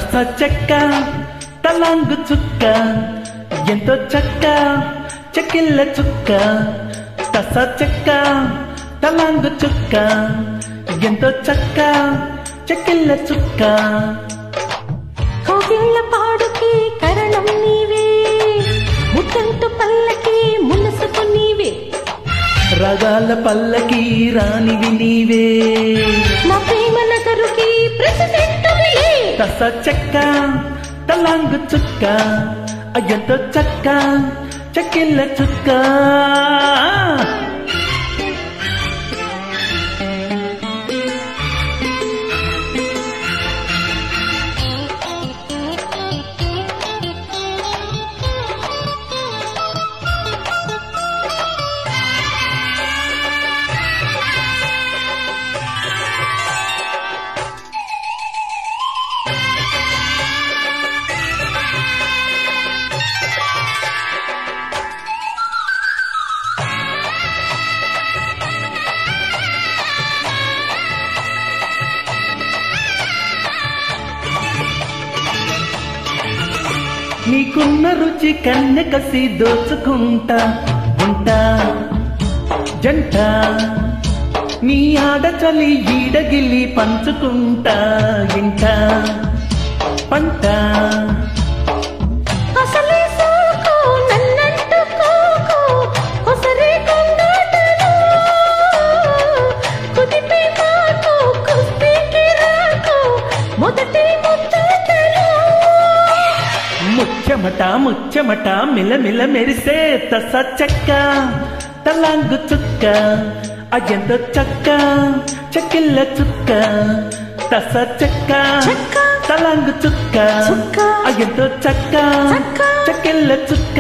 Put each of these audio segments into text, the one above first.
తస చెక్క తలాంగు చుక్క ఎంతో చక్క చెక్కిళ్ళ చుక్క తస చెక్క తలాంగు చుక్క ఎంతో చక్క చెక్కిళ్ళ చుక్క కోగిళ్ళ పాడుకి కరణం నీవే ముత్తంటు పల్లకి మునసుకు నీవే రగాల పల్లకి రానివి నీవే మా ప్రేమ నగరుకి ప్రెసిడెంట్ తస చెక్క తలాంగు చుక్క ఎంతో చక్క చెక్కిళ్ళ చుక్క నీకున్న రుచి కన్నె కసి దోచుకుంటా ఉంటా జంట నీ ఆడచలి ఈడగిల్లి పంచుకుంటా ఇంట పంట ముచ్చమట ముచ్చమట మిలమిల మెరిసే తస చెక్క తలాంగు చుక్క ఎంతో చక్క చెక్కిళ్ళ చుక్క తస చెక్క తలాంగు చుక్క ఎంతో చక్క చెక్కిళ్ళ చుక్క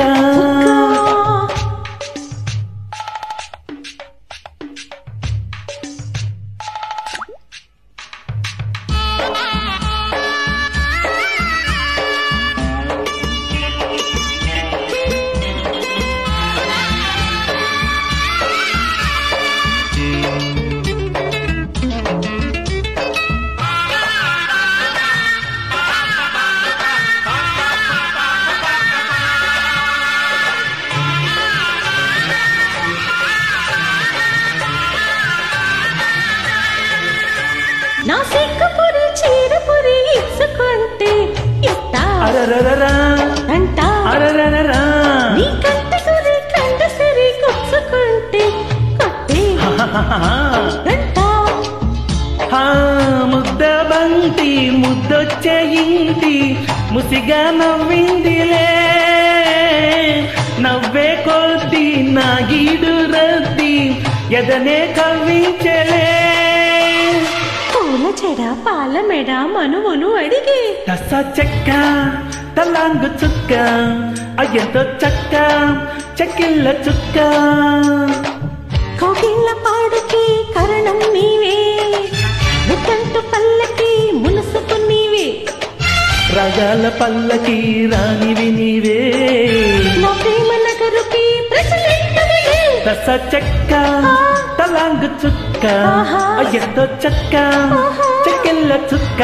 నా సిక్కుపురి చీరపురి ఇచ్చుకుంటే అంట నీ కంటి గురి కంట సిరి కూర్చుకుంటే కొట్టే ముద్ద బంతి ముద్దొచ్చే ఇంటి ముసిగా నవ్విందిలే నవ్వే కొద్ది నా గీడు రద్ది ఎదనే కవ్వించలే పూల చెడ పాల మెడ మనువును అడిగి తస చెక్క తలాంగు చుక్క ఎంతో చక్క చెక్కిళ్ళ చుక్క కోగిళ్ళ పాడుకి కరణం నీవే ముత్తంటు పల్లకి మునసుకు నీవే రగాల పల్లకి రానివి నీవే నా ప్రేమ నగరుకి ప్రెసిడెంట్ తస చెక్క తలాంగు చుక్క ఎంతో చక్క చెక్కిళ్ళ చుక్క